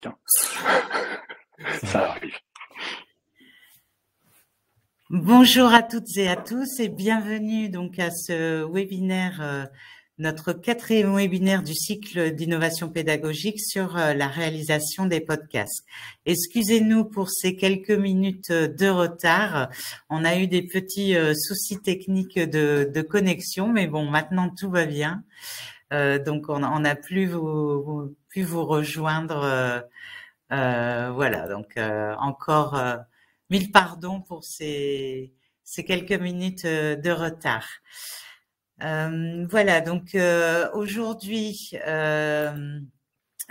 Tiens, ça arrive. Bonjour à toutes et à tous et bienvenue donc à ce webinaire, notre 4e webinaire du cycle d'innovation pédagogique sur la réalisation des podcasts. Excusez-nous pour ces quelques minutes de retard. On a eu des petits soucis techniques de connexion, mais bon, maintenant tout va bien. Donc on a pu vous rejoindre. Voilà, donc encore 1000 pardons pour ces quelques minutes de retard. Voilà, donc aujourd'hui,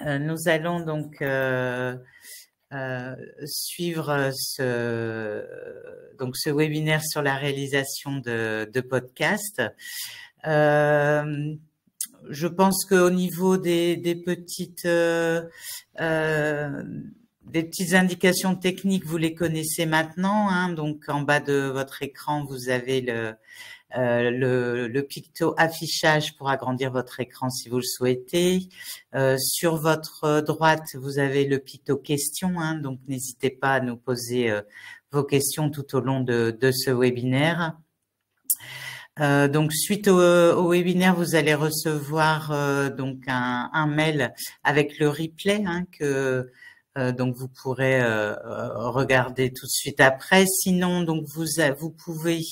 nous allons donc suivre ce webinaire sur la réalisation de podcasts. Je pense qu'au niveau des petites indications techniques, vous les connaissez maintenant, hein. Donc en bas de votre écran, vous avez le picto affichage pour agrandir votre écran si vous le souhaitez. Sur votre droite, vous avez le picto questions, hein. Donc n'hésitez pas à nous poser vos questions tout au long de ce webinaire. Donc suite au webinaire, vous allez recevoir donc un mail avec le replay, hein, que donc vous pourrez regarder tout de suite après. Sinon, donc vous pouvez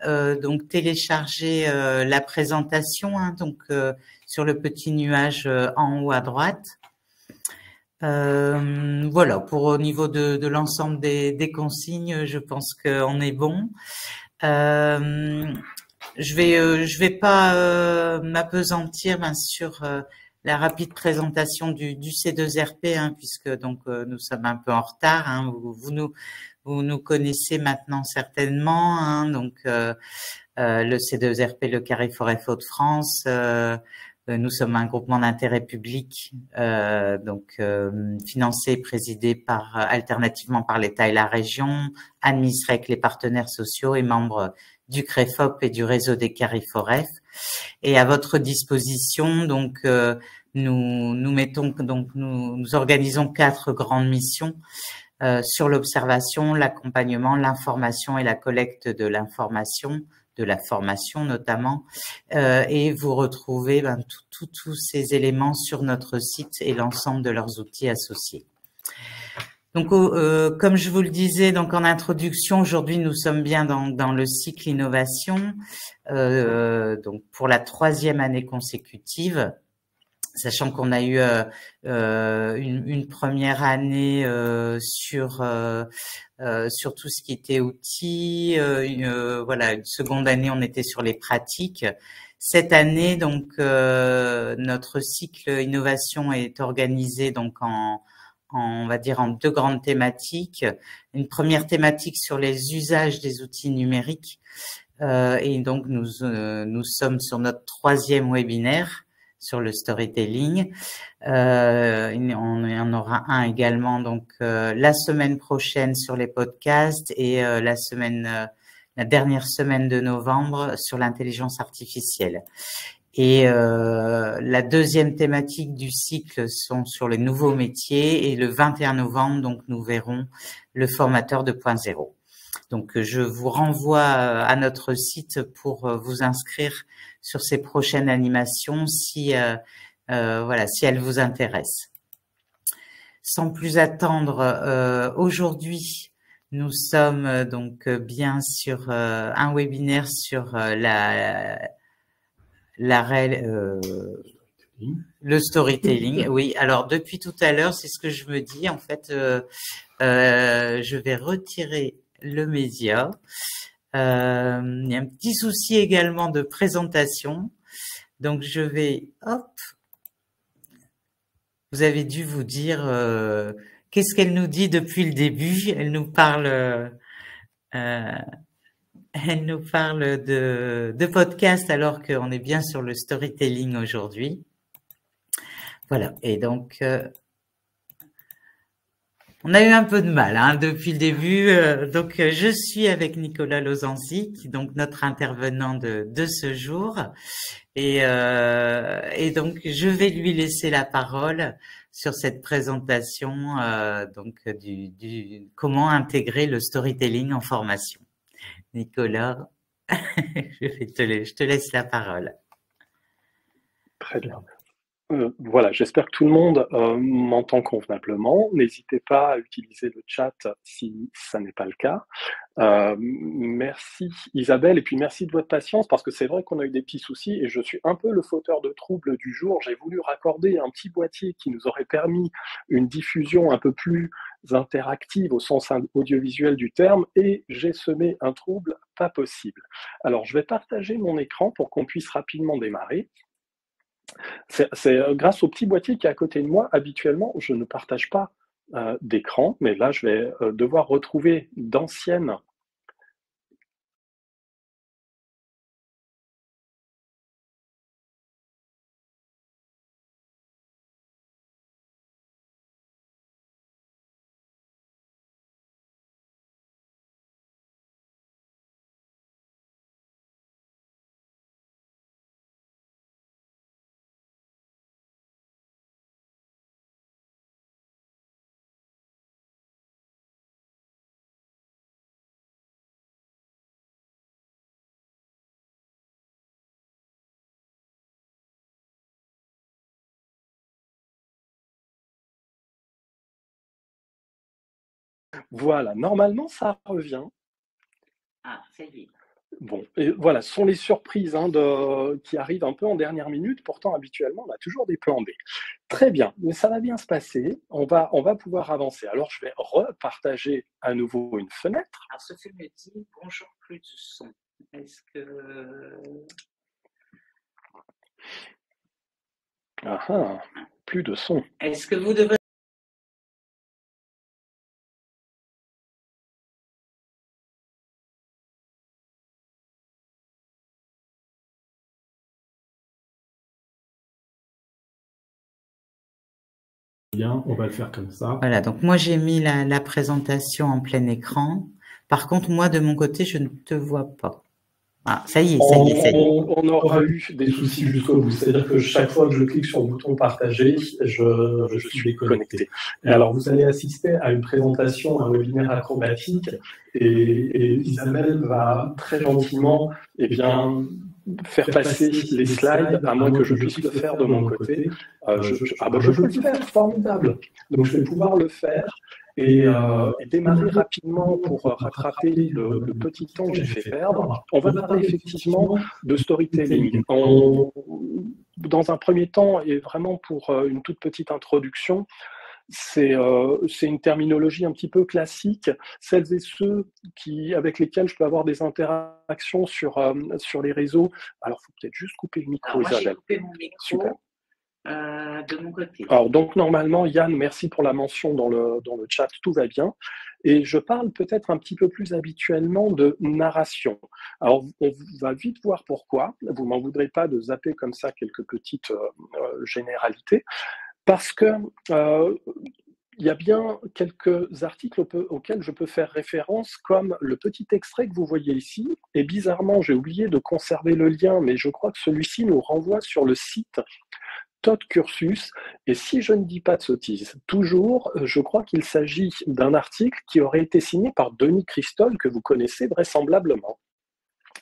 donc télécharger la présentation, hein, donc sur le petit nuage en haut à droite. Voilà, pour au niveau de l'ensemble des consignes, je pense qu'on est bon. Je vais pas m'appesantir sur la rapide présentation du C2RP, hein, puisque donc nous sommes un peu en retard, hein. Vous nous connaissez maintenant certainement, hein, donc le C2RP, le Carrefour Hauts-de-France. Nous sommes un groupement d'intérêt public, financé et présidé alternativement par l'État et la région, administré avec les partenaires sociaux et membres du CREFOP et du réseau des Carrefouref. Et à votre disposition, donc nous organisons 4 grandes missions sur l'observation, l'accompagnement, l'information et la collecte de l'information, de la formation notamment, et vous retrouvez tous ces éléments sur notre site et l'ensemble de leurs outils associés. Donc, comme je vous le disais donc en introduction, aujourd'hui nous sommes bien dans le cycle innovation, donc pour la 3e année consécutive, sachant qu'on a eu une première année sur tout ce qui était outils, voilà, une seconde année on était sur les pratiques. Cette année donc notre cycle innovation est organisé donc on va dire en 2 grandes thématiques. Une première thématique sur les usages des outils numériques, et donc nous sommes sur notre 3e webinaire sur le storytelling. On en aura un également donc la semaine prochaine sur les podcasts et la dernière semaine de novembre sur l'intelligence artificielle. Et la 2e thématique du cycle sont sur les nouveaux métiers, et le 21 novembre, donc nous verrons le formateur 2.0. Donc je vous renvoie à notre site pour vous inscrire sur ces prochaines animations si voilà, si elles vous intéressent. Sans plus attendre, aujourd'hui nous sommes donc bien sur un webinaire sur le storytelling. Oui, alors depuis tout à l'heure, c'est ce que je me dis. En fait, je vais retirer le média. Il y a un petit souci également de présentation. Donc, je vais... Hop. Vous avez dû vous dire... qu'est-ce qu'elle nous dit depuis le début? Elle nous parle... Elle nous parle de podcast alors qu'on est bien sur le storytelling aujourd'hui. Voilà, et donc On a eu un peu de mal hein, depuis le début. Donc, je suis avec Nicolas Lozanzi, qui est donc notre intervenant de ce jour. Et donc, je vais lui laisser la parole sur cette présentation donc du comment intégrer le storytelling en formation. Nicolas, je te laisse la parole. Très bien. Voilà, j'espère que tout le monde m'entend convenablement. N'hésitez pas à utiliser le chat si ça n'est pas le cas. Merci Isabelle, et puis merci de votre patience, parce que c'est vrai qu'on a eu des petits soucis et je suis un peu le fauteur de troubles du jour. J'ai voulu raccorder un petit boîtier qui nous aurait permis une diffusion un peu plus interactive au sens audiovisuel du terme, et j'ai semé un trouble pas possible. Alors, je vais partager mon écran pour qu'on puisse rapidement démarrer. C'est grâce au petit boîtier qui est à côté de moi. Habituellement, je ne partage pas d'écran, mais là, je vais devoir retrouver d'anciennes. Voilà, normalement, ça revient. Ah, ça y est. Bon, et voilà, ce sont les surprises qui arrivent un peu en dernière minute. Pourtant, habituellement, on a toujours des plans B. Très bien, mais ça va bien se passer. On va pouvoir avancer. Alors, je vais repartager à nouveau une fenêtre. Alors, Sophie me dit bonjour, plus de son. Est-ce que... Ah, plus de son. Est-ce que vous devez... Bien, on va le faire comme ça. Voilà, donc moi j'ai mis la présentation en plein écran. Par contre, moi de mon côté, je ne te vois pas. Ah, ça y est. On aura eu des soucis jusqu'au bout. C'est-à-dire que chaque fois que je clique sur le bouton partager, je suis déconnecté. Et alors, vous allez assister à une présentation, un webinaire acrobatique, et Isabelle va très gentiment, faire passer les slides, à moins que je puisse le faire de mon côté. Je peux le faire, formidable. Donc, je vais pouvoir le faire et démarrer rapidement pour rattraper le petit temps que j'ai fait perdre. On va parler effectivement de storytelling. Dans un premier temps, et vraiment pour une toute petite introduction, c'est une terminologie un petit peu classique. Celles et ceux avec lesquels je peux avoir des interactions sur les réseaux. Alors, il faut peut-être juste couper le micro, Isabelle. Moi, j'ai coupé mon micro. Super. De mon côté. Alors, donc, normalement, Yann, merci pour la mention dans le chat, tout va bien. Et je parle peut-être un petit peu plus habituellement de narration. Alors, on va vite voir pourquoi. Vous m'en voudrez pas de zapper comme ça quelques petites généralités. Parce que il y a bien quelques articles auxquels je peux faire référence, comme le petit extrait que vous voyez ici. Et bizarrement, j'ai oublié de conserver le lien, mais je crois que celui-ci nous renvoie sur le site Todd Cursus, et si je ne dis pas de sottises, toujours, je crois qu'il s'agit d'un article qui aurait été signé par Denis Christol, que vous connaissez vraisemblablement,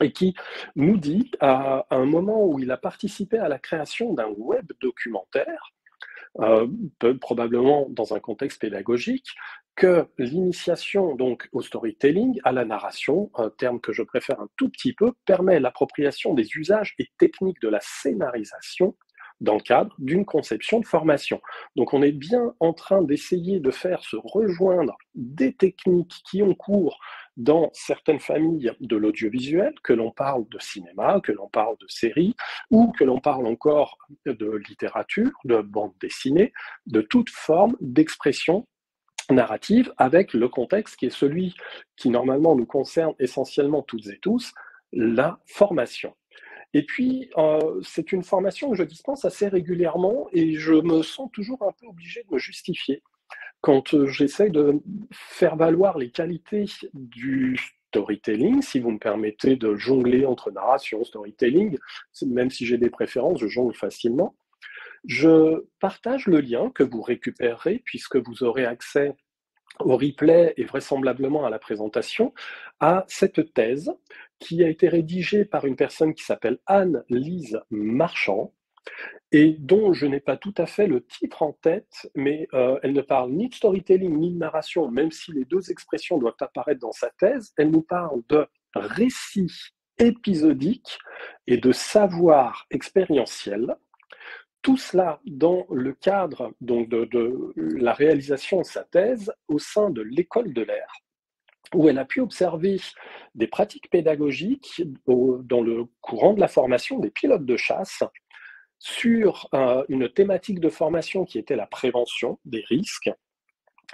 et qui nous dit, à un moment où il a participé à la création d'un web documentaire, probablement dans un contexte pédagogique, que l'initiation donc au storytelling, à la narration, un terme que je préfère un tout petit peu, permet l'appropriation des usages et techniques de la scénarisation dans le cadre d'une conception de formation. Donc on est bien en train d'essayer de faire se rejoindre des techniques qui ont cours dans certaines familles de l'audiovisuel, que l'on parle de cinéma, que l'on parle de séries, ou que l'on parle encore de littérature, de bande dessinée, de toute forme d'expression narrative, avec le contexte qui est celui qui normalement nous concerne essentiellement toutes et tous, la formation. Et puis, c'est une formation que je dispense assez régulièrement et je me sens toujours un peu obligé de me justifier. quand j'essaie de faire valoir les qualités du storytelling, si vous me permettez de jongler entre narration, storytelling, même si j'ai des préférences, je jongle facilement. Je partage le lien que vous récupérerez puisque vous aurez accès au replay et vraisemblablement à la présentation, à cette thèse qui a été rédigée par une personne qui s'appelle Anne-Lise Marchand et dont je n'ai pas tout à fait le titre en tête, mais elle ne parle ni de storytelling ni de narration, même si les deux expressions doivent apparaître dans sa thèse. Elle nous parle de récit épisodique et de savoir expérientiel. Tout cela dans le cadre donc, de la réalisation de sa thèse au sein de l'école de l'air, où elle a pu observer des pratiques pédagogiques dans le courant de la formation des pilotes de chasse sur une thématique de formation qui était la prévention des risques.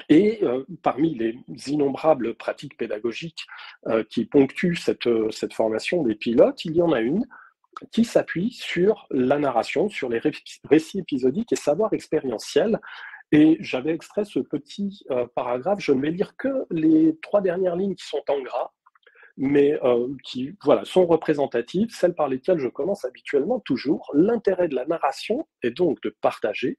Et parmi les innombrables pratiques pédagogiques qui ponctuent cette formation des pilotes, il y en a une qui s'appuie sur la narration, sur les récits épisodiques et savoir expérientiel. Et j'avais extrait ce petit paragraphe, je ne vais lire que les 3 dernières lignes qui sont en gras, mais qui sont représentatives, celles par lesquelles je commence habituellement toujours. L'intérêt de la narration est donc de partager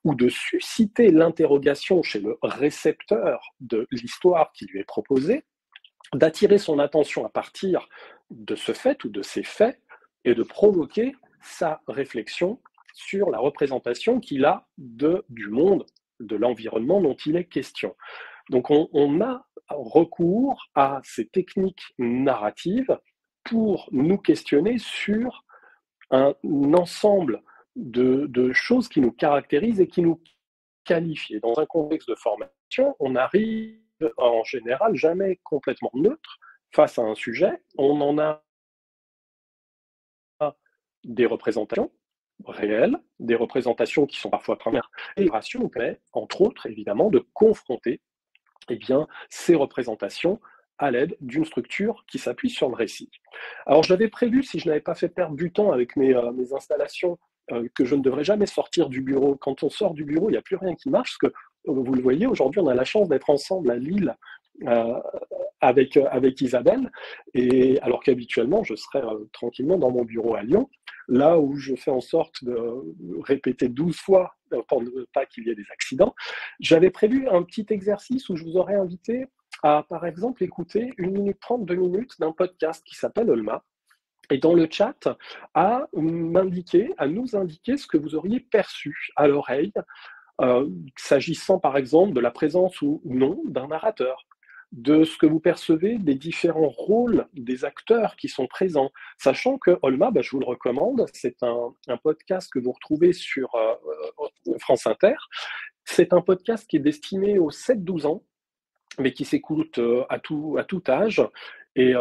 ou de susciter l'interrogation chez le récepteur de l'histoire qui lui est proposée, d'attirer son attention à partir de ce fait ou de ces faits, et de provoquer sa réflexion sur la représentation qu'il a du monde, de l'environnement dont il est question. Donc on a recours à ces techniques narratives pour nous questionner sur un ensemble de choses qui nous caractérisent et qui nous qualifient. Et dans un contexte de formation, on arrive en général jamais complètement neutre face à un sujet. On en a des représentations réelles, des représentations qui sont parfois premières, et nous permet, entre autres, évidemment, de confronter ces représentations à l'aide d'une structure qui s'appuie sur le récit. Alors, je l'avais prévu, si je n'avais pas fait perdre du temps avec mes installations, que je ne devrais jamais sortir du bureau. Quand on sort du bureau, il n'y a plus rien qui marche, parce que, vous le voyez, aujourd'hui, on a la chance d'être ensemble à Lille, avec Isabelle, et alors qu'habituellement, je serais tranquillement dans mon bureau à Lyon, là où je fais en sorte de répéter 12 fois pour ne pas qu'il y ait des accidents. J'avais prévu un petit exercice où je vous aurais invité à, par exemple, écouter 1 minute 30, 2 minutes d'un podcast qui s'appelle Olma, et dans le chat, à nous indiquer ce que vous auriez perçu à l'oreille, s'agissant par exemple de la présence ou non d'un narrateur, de ce que vous percevez des différents rôles des acteurs qui sont présents. Sachant que Olma, je vous le recommande, c'est un podcast que vous retrouvez sur France Inter. C'est un podcast qui est destiné aux 7-12 ans, mais qui s'écoute à tout âge et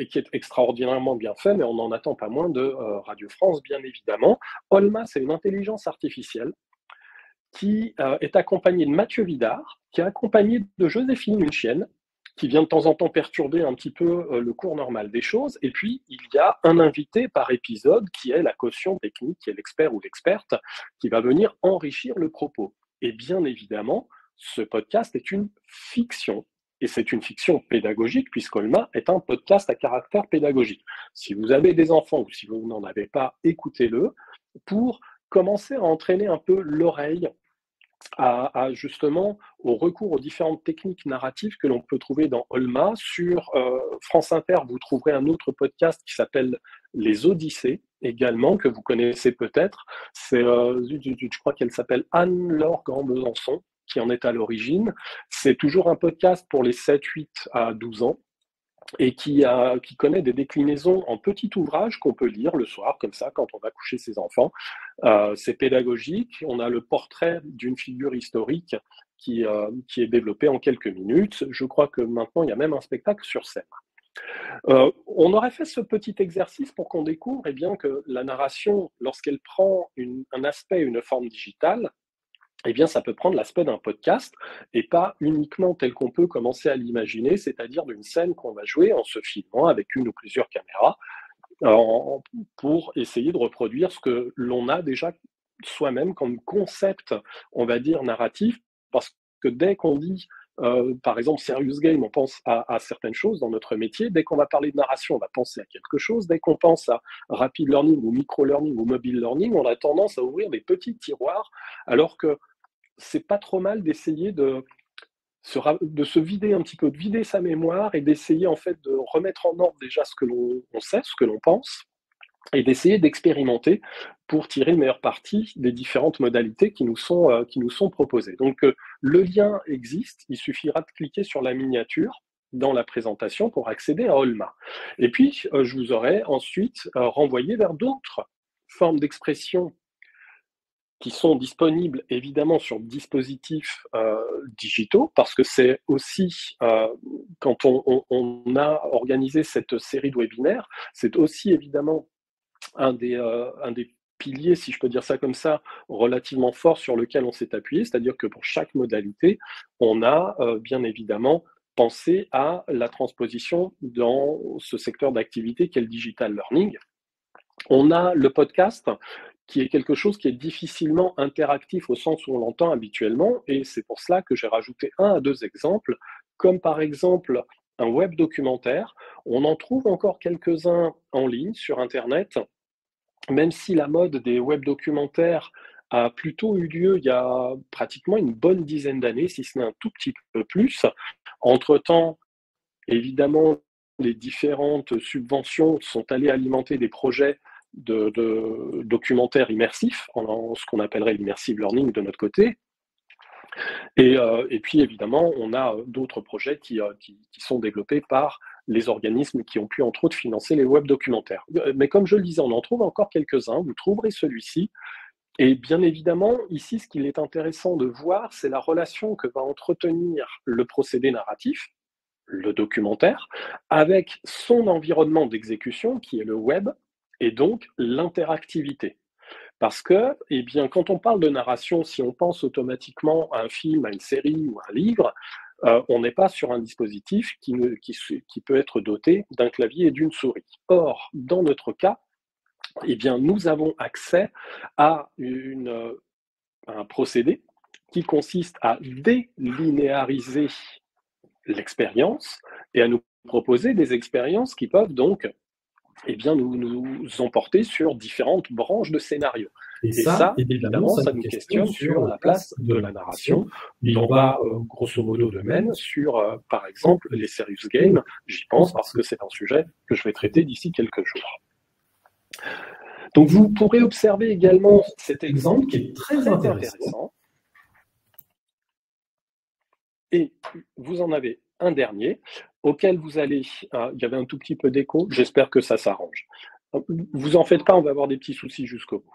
qui est extraordinairement bien fait, mais on n'en attend pas moins de Radio France, bien évidemment. Olma, c'est une intelligence artificielle qui est accompagnée de Mathieu Vidard, qui est accompagné de Joséphine, une chienne, qui vient de temps en temps perturber un petit peu le cours normal des choses. Et puis, il y a un invité par épisode qui est la caution technique, qui est l'expert ou l'experte, qui va venir enrichir le propos. Et bien évidemment, ce podcast est une fiction. Et c'est une fiction pédagogique, puisqu'Olma est un podcast à caractère pédagogique. Si vous avez des enfants ou si vous n'en avez pas, écoutez-le pour commencer à entraîner un peu l'oreille justement au recours aux différentes techniques narratives que l'on peut trouver dans Olma. Sur France Inter, vous trouverez un autre podcast qui s'appelle Les Odyssées, également, que vous connaissez peut-être. C'est, je crois qu'elle s'appelle Anne-Laure Grand-Besançon, qui en est à l'origine. C'est toujours un podcast pour les 7, 8 à 12 ans, et qui connaît des déclinaisons en petits ouvrages qu'on peut lire le soir, comme ça, quand on va coucher ses enfants. C'est pédagogique. On a le portrait d'une figure historique qui est développé en quelques minutes. Je crois que maintenant, il y a même un spectacle sur scène. On aurait fait ce petit exercice pour qu'on découvre que la narration, lorsqu'elle prend un aspect, une forme digitale, ça peut prendre l'aspect d'un podcast et pas uniquement tel qu'on peut commencer à l'imaginer, c'est-à-dire d'une scène qu'on va jouer en se filmant avec une ou plusieurs caméras pour essayer de reproduire ce que l'on a déjà soi-même comme concept, on va dire, narratif, parce que dès qu'on dit, par exemple, serious game, on pense à certaines choses dans notre métier. Dès qu'on va parler de narration, on va penser à quelque chose. Dès qu'on pense à rapid learning ou micro-learning ou mobile learning, on a tendance à ouvrir des petits tiroirs, alors que c'est pas trop mal d'essayer de se vider un petit peu, de vider sa mémoire et d'essayer en fait de remettre en ordre déjà ce que l'on sait, ce que l'on pense, et d'essayer d'expérimenter pour tirer le meilleur parti des différentes modalités qui nous sont proposées. Donc le lien existe, il suffira de cliquer sur la miniature dans la présentation pour accéder à Olma. Et puis je vous aurai ensuite renvoyé vers d'autres formes d'expression qui sont disponibles évidemment sur dispositifs digitaux, parce que c'est aussi, quand on a organisé cette série de webinaires, c'est aussi évidemment un des piliers, si je peux dire ça comme ça, relativement fort sur lequel on s'est appuyé, c'est-à-dire que pour chaque modalité, on a bien évidemment pensé à la transposition dans ce secteur d'activité qu'est le digital learning. On a le podcast, qui est quelque chose qui est difficilement interactif au sens où on l'entend habituellement, et c'est pour cela que j'ai rajouté 1 à 2 exemples, comme par exemple un web documentaire. On en trouve encore quelques-uns en ligne sur Internet, même si la mode des web documentaires a plutôt eu lieu il y a pratiquement une bonne dizaine d'années, si ce n'est un tout petit peu plus. Entre-temps, évidemment, les différentes subventions sont allées alimenter des projets de documentaires immersifs, en ce qu'on appellerait l'immersive learning de notre côté. Et puis évidemment, on a d'autres projets qui sont développés par les organismes qui ont pu entre autres financer les web documentaires. Mais comme je le disais, on en trouve encore quelques-uns, vous trouverez celui-ci. Et bien évidemment, ici, ce qu'il est intéressant de voir, c'est la relation que va entretenir le procédé narratif, le documentaire, avec son environnement d'exécution, qui est le web, et donc l'interactivité. Parce que, eh bien, quand on parle de narration, si on pense automatiquement à un film, à une série ou à un livre, on n'est pas sur un dispositif qui peut être doté d'un clavier et d'une souris. Or, dans notre cas, eh bien, nous avons accès à un procédé qui consiste à délinéariser l'expérience et à nous proposer des expériences qui peuvent donc nous emporter sur différentes branches de scénarios. Et ça, évidemment, ça nous questionne sur la place de la narration. Il en va grosso modo de même sur, par exemple, les serious games. J'y pense parce que c'est un sujet que je vais traiter d'ici quelques jours. Donc vous pourrez observer également cet exemple qui est très intéressant. Et vous en avez un dernier auquel vous allez... il y avait un tout petit peu d'écho, j'espère que ça s'arrange. Vous en faites pas, on va avoir des petits soucis jusqu'au bout.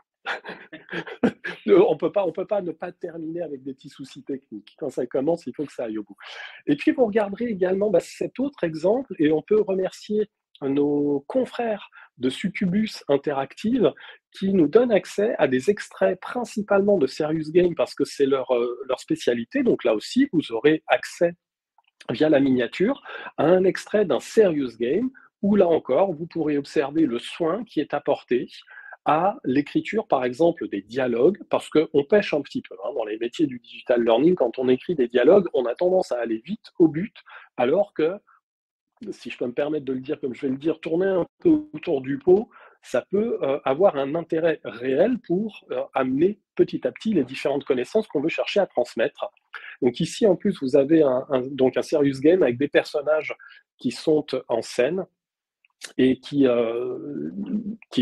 On peut pas ne pas terminer avec des petits soucis techniques. Quand ça commence, il faut que ça aille au bout. Et puis vous regarderez également cet autre exemple, et on peut remercier nos confrères de Succubus Interactive qui nous donnent accès à des extraits principalement de Serious Game parce que c'est leur spécialité. Donc là aussi, vous aurez accès via la miniature à un extrait d'un Serious Game où là encore, vous pourrez observer le soin qui est apporté à l'écriture, par exemple, des dialogues, parce qu'on pêche un petit peu dans les métiers du digital learning. Quand on écrit des dialogues, on a tendance à aller vite au but, alors que, si je peux me permettre de le dire comme je vais le dire, tourner un peu autour du pot, ça peut avoir un intérêt réel pour amener petit à petit les différentes connaissances qu'on veut chercher à transmettre. Donc ici, en plus, vous avez donc un serious game avec des personnages qui sont en scène et qui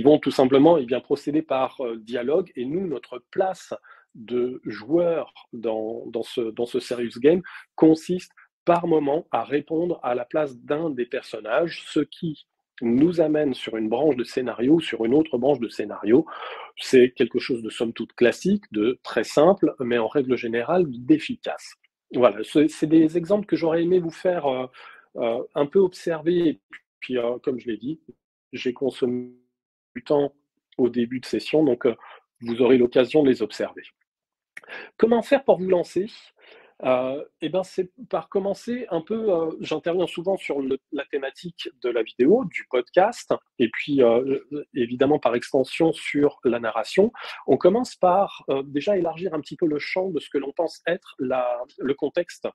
vont tout simplement procéder par dialogue. Et nous, notre place de joueur dans ce serious game consiste par moment à répondre à la place d'un des personnages, ce qui nous amène sur une branche de scénario, sur une autre branche de scénario. C'est quelque chose de somme toute classique, de très simple, mais en règle générale d'efficace. Voilà, c'est des exemples que j'aurais aimé vous faire un peu observer. Et puis, comme je l'ai dit, j'ai consommé du temps au début de session, donc vous aurez l'occasion de les observer. Comment faire pour vous lancer ? C'est par commencer un peu, j'interviens souvent sur la thématique de la vidéo, du podcast, et puis évidemment par extension sur la narration. On commence par déjà élargir un petit peu le champ de ce que l'on pense être le contexte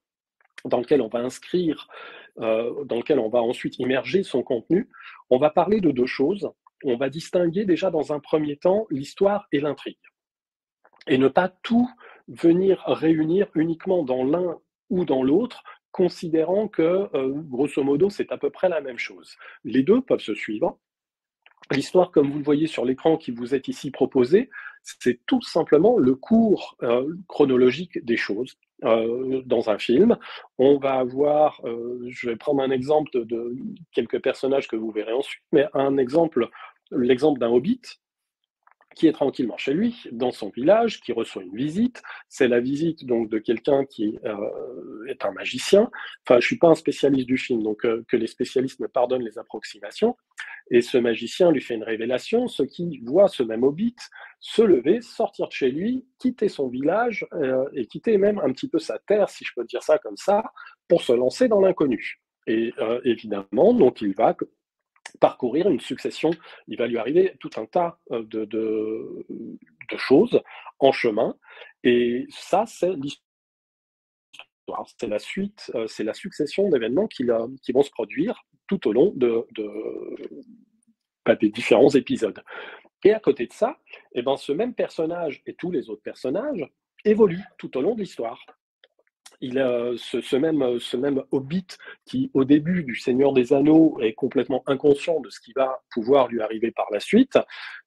dans lequel on va inscrire, dans lequel on va ensuite immerger son contenu. On va parler de deux choses. On va distinguer déjà dans un premier temps l'histoire et l'intrigue, et ne pas tout venir réunir uniquement dans l'un ou dans l'autre, considérant que, grosso modo, c'est à peu près la même chose. Les deux peuvent se suivre. L'histoire, comme vous le voyez sur l'écran qui vous est ici proposé, c'est tout simplement le cours chronologique des choses. Dans un film, on va avoir, je vais prendre un exemple de quelques personnages que vous verrez ensuite, mais l'exemple d'un hobbit, qui est tranquillement chez lui, dans son village, qui reçoit une visite. C'est la visite donc de quelqu'un qui est un magicien. Enfin, je suis pas un spécialiste du film, donc que les spécialistes me pardonnent les approximations. Et ce magicien lui fait une révélation, ce qui voit ce même hobbit se lever, sortir de chez lui, quitter son village et quitter même un petit peu sa terre, si je peux dire ça comme ça, pour se lancer dans l'inconnu. Et évidemment, donc il va parcourir une succession, il va lui arriver tout un tas de choses en chemin, et ça, c'est l'histoire, c'est la suite, c'est la succession d'événements qui vont se produire tout au long des différents épisodes. Et à côté de ça, ce même personnage et tous les autres personnages évoluent tout au long de l'histoire. Ce même hobbit qui, au début du Seigneur des Anneaux, est complètement inconscient de ce qui va pouvoir lui arriver par la suite,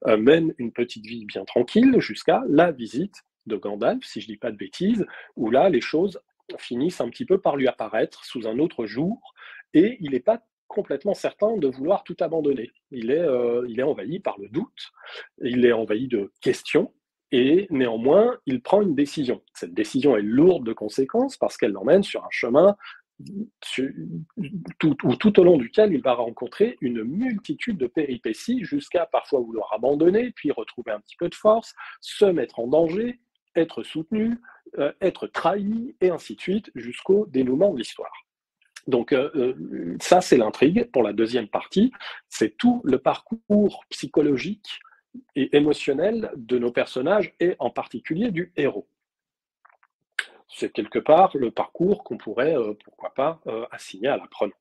mène une petite vie bien tranquille jusqu'à la visite de Gandalf, si je ne dis pas de bêtises, où là, les choses finissent un petit peu par lui apparaître sous un autre jour, et il n'est pas complètement certain de vouloir tout abandonner. Il est envahi par le doute, il est envahi de questions, et néanmoins, il prend une décision. Cette décision est lourde de conséquences parce qu'elle l'emmène sur un chemin tout au long duquel il va rencontrer une multitude de péripéties jusqu'à parfois vouloir abandonner, puis retrouver un petit peu de force, se mettre en danger, être soutenu, être trahi, et ainsi de suite, jusqu'au dénouement de l'histoire. Donc ça, c'est l'intrigue pour la deuxième partie. C'est tout le parcours psychologique et émotionnel de nos personnages, et en particulier du héros. C'est quelque part le parcours qu'on pourrait, pourquoi pas, assigner à l'apprenant,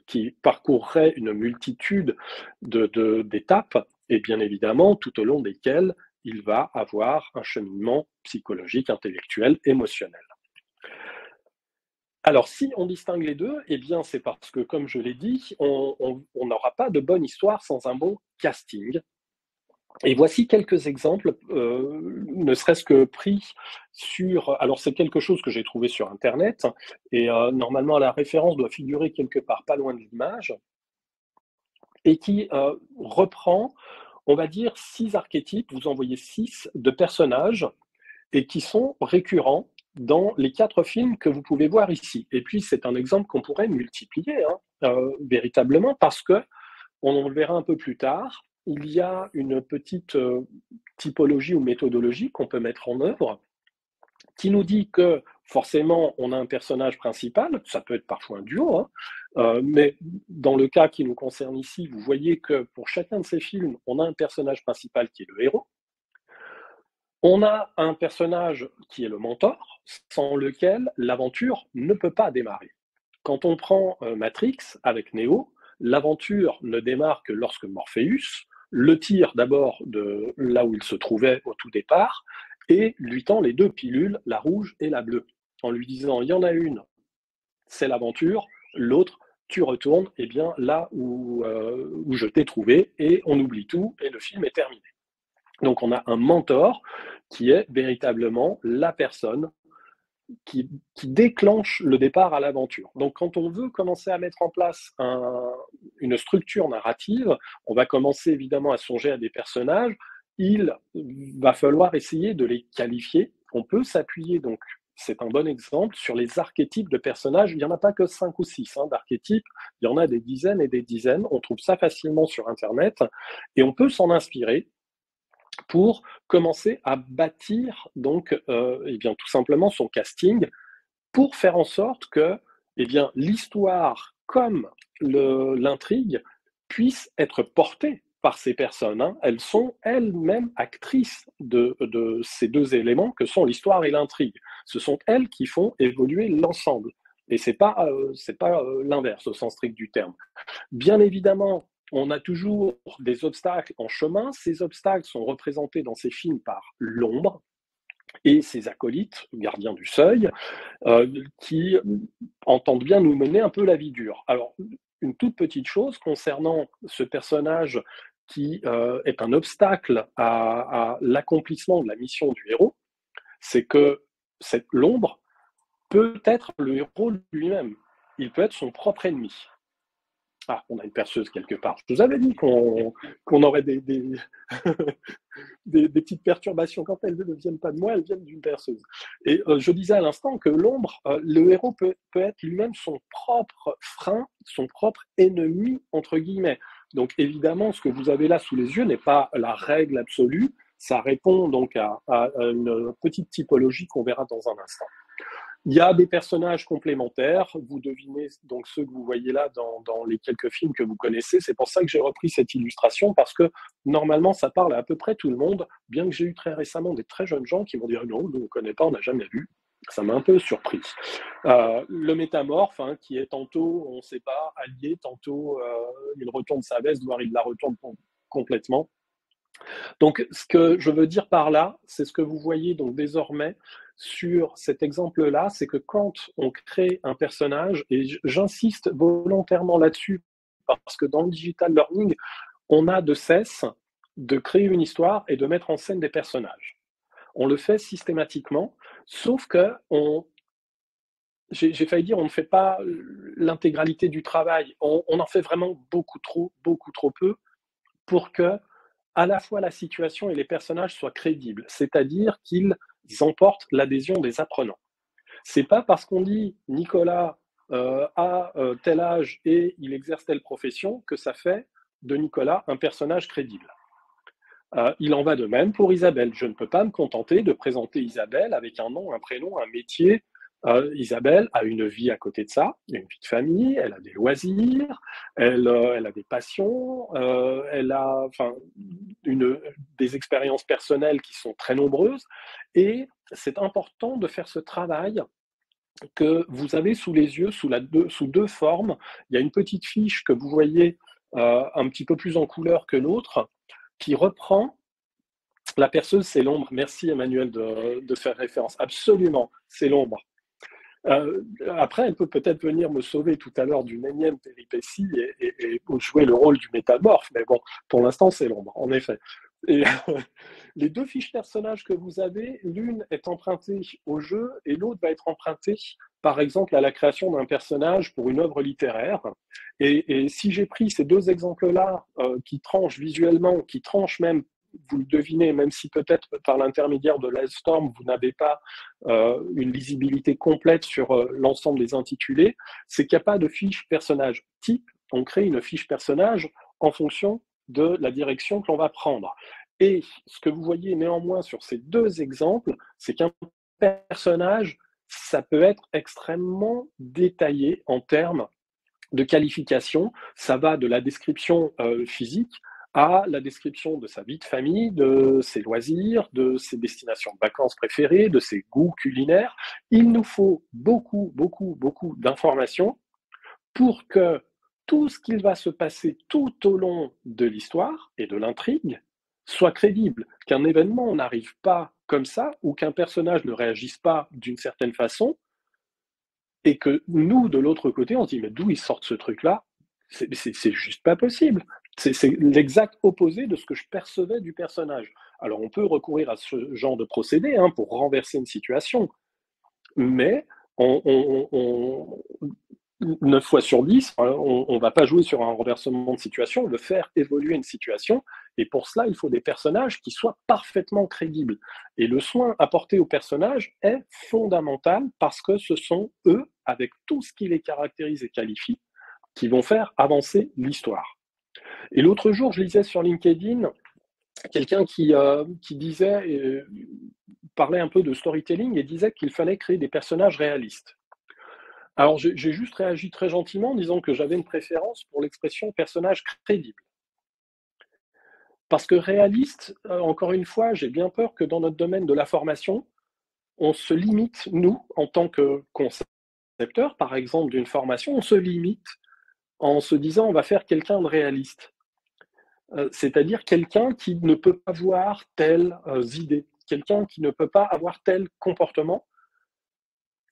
qui parcourrait une multitude d'étapes, et bien évidemment tout au long desquelles il va avoir un cheminement psychologique, intellectuel, émotionnel. Alors, si on distingue les deux, c'est parce que, comme je l'ai dit, on n'aura pas de bonne histoire sans un bon casting. Et voici quelques exemples, ne serait-ce que pris sur... Alors, c'est quelque chose que j'ai trouvé sur Internet, et normalement, la référence doit figurer quelque part pas loin de l'image, et qui reprend, on va dire, 6 archétypes, vous en voyez 6, de personnages, et qui sont récurrents dans les 4 films que vous pouvez voir ici. Et puis, c'est un exemple qu'on pourrait multiplier, véritablement, parce que, on le verra un peu plus tard, il y a une petite typologie ou méthodologie qu'on peut mettre en œuvre qui nous dit que forcément on a un personnage principal, ça peut être parfois un duo, mais dans le cas qui nous concerne ici, vous voyez que pour chacun de ces films, on a un personnage principal qui est le héros. On a un personnage qui est le mentor, sans lequel l'aventure ne peut pas démarrer. Quand on prend Matrix avec Neo, l'aventure ne démarre que lorsque Morpheus le tire d'abord de là où il se trouvait au tout départ et lui tend les 2 pilules, la rouge et la bleue, en lui disant il y en a une, c'est l'aventure, l'autre, tu retournes là où je t'ai trouvé, et on oublie tout et le film est terminé. Donc on a un mentor qui est véritablement la personne qui déclenche le départ à l'aventure. Donc quand on veut commencer à mettre en place une structure narrative, on va commencer évidemment à songer à des personnages, il va falloir essayer de les qualifier. On peut s'appuyer, donc c'est un bon exemple, sur les archétypes de personnages. Il n'y en a pas que 5 ou 6 d'archétypes, il y en a des dizaines et des dizaines, on trouve ça facilement sur Internet, et on peut s'en inspirer pour commencer à bâtir donc tout simplement son casting pour faire en sorte que eh bien, l'histoire comme l'intrigue puisse être portée par ces personnes. Hein. Elles sont elles-mêmes actrices de ces deux éléments que sont l'histoire et l'intrigue. Ce sont elles qui font évoluer l'ensemble. Et c'est pas l'inverse au sens strict du terme. Bien évidemment, on a toujours des obstacles en chemin. Ces obstacles sont représentés dans ces films par l'ombre et ses acolytes, gardiens du seuil, qui entendent bien nous mener un peu la vie dure. Alors, une toute petite chose concernant ce personnage qui est un obstacle à l'accomplissement de la mission du héros, c'est que l'ombre peut être le héros lui-même. Il peut être son propre ennemi. Ah, on a une perceuse quelque part. Je vous avais dit qu'on aurait des petites perturbations. Quand elles ne viennent pas de moi, elles viennent d'une perceuse. Et je disais à l'instant que l'ombre, le héros peut être lui-même son propre frein, son propre ennemi, entre guillemets. Donc évidemment, ce que vous avez là sous les yeux n'est pas la règle absolue. Ça répond donc à une petite typologie qu'on verra dans un instant. Il y a des personnages complémentaires, vous devinez donc ceux que vous voyez là dans les quelques films que vous connaissez, c'est pour ça que j'ai repris cette illustration, parce que normalement ça parle à peu près tout le monde, bien que j'ai eu très récemment des très jeunes gens qui m'ont dit « non, nous on ne connaît pas, on n'a jamais vu ». Ça m'a un peu surpris. Le métamorphe, hein, qui est tantôt, on ne sait pas, allié, tantôt il retourne sa veste, voire il la retourne complètement. Donc, ce que je veux dire par là, c'est ce que vous voyez donc désormais sur cet exemple-là, c'est que quand on crée un personnage, et j'insiste volontairement là-dessus, parce que dans le digital learning, on a de cesse de créer une histoire et de mettre en scène des personnages. On le fait systématiquement, sauf que j'ai failli dire, on ne fait pas l'intégralité du travail. On en fait vraiment beaucoup trop peu pour que à la fois la situation et les personnages soient crédibles, c'est-à-dire qu'ils emportent l'adhésion des apprenants. C'est pas parce qu'on dit Nicolas a tel âge et il exerce telle profession que ça fait de Nicolas un personnage crédible. Il en va de même pour Isabelle. Je ne peux pas me contenter de présenter Isabelle avec un nom, un prénom, un métier. Isabelle a une vie à côté de ça, une vie de famille, elle a des loisirs, elle a des passions, elle a des expériences personnelles qui sont très nombreuses, et c'est important de faire ce travail que vous avez sous les yeux, sous deux formes. Il y a une petite fiche que vous voyez un petit peu plus en couleur que l'autre, qui reprend la perceuse, c'est l'ombre. Merci Emmanuel de faire référence. Absolument, c'est l'ombre. Après, elle peut peut-être venir me sauver tout à l'heure d'une énième péripétie et jouer le rôle du métamorphe, mais bon, pour l'instant, c'est l'ombre, en effet. Et les deux fiches personnages que vous avez, l'une est empruntée au jeu et l'autre va être empruntée, par exemple, à la création d'un personnage pour une œuvre littéraire. Et si j'ai pris ces deux exemples-là qui tranchent visuellement, qui tranchent même, vous le devinez, même si peut-être par l'intermédiaire de Lightstorm, vous n'avez pas une lisibilité complète sur l'ensemble des intitulés, c'est qu'il n'y a pas de fiche personnage type. On crée une fiche personnage en fonction de la direction que l'on va prendre. Et ce que vous voyez néanmoins sur ces deux exemples, c'est qu'un personnage, ça peut être extrêmement détaillé en termes de qualification. Ça va de la description physique à la description de sa vie de famille, de ses loisirs, de ses destinations de vacances préférées, de ses goûts culinaires. Il nous faut beaucoup d'informations pour que tout ce qu'il va se passer tout au long de l'histoire et de l'intrigue soit crédible, qu'un événement n'arrive pas comme ça, ou qu'un personnage ne réagisse pas d'une certaine façon, et que nous, de l'autre côté, on se dit, mais d'où ils sortent ce truc-là? C'est juste pas possible. C'est l'exact opposé de ce que je percevais du personnage. Alors on peut recourir à ce genre de procédé pour renverser une situation, mais 9 fois sur 10, on ne va pas jouer sur un renversement de situation, on veut faire évoluer une situation, et pour cela, il faut des personnages qui soient parfaitement crédibles. Et le soin apporté aux personnages est fondamental parce que ce sont eux, avec tout ce qui les caractérise et qualifie, qui vont faire avancer l'histoire. Et l'autre jour, je lisais sur LinkedIn quelqu'un qui disait, parlait un peu de storytelling et disait qu'il fallait créer des personnages réalistes. Alors, j'ai juste réagi très gentiment en disant que j'avais une préférence pour l'expression personnage crédible. Parce que réaliste, encore une fois, j'ai bien peur que dans notre domaine de la formation, on se limite, nous, en tant que concepteurs, par exemple, d'une formation, on se limite en se disant on va faire quelqu'un de réaliste. C'est-à-dire quelqu'un qui ne peut pas avoir telles idées, quelqu'un qui ne peut pas avoir tel comportement,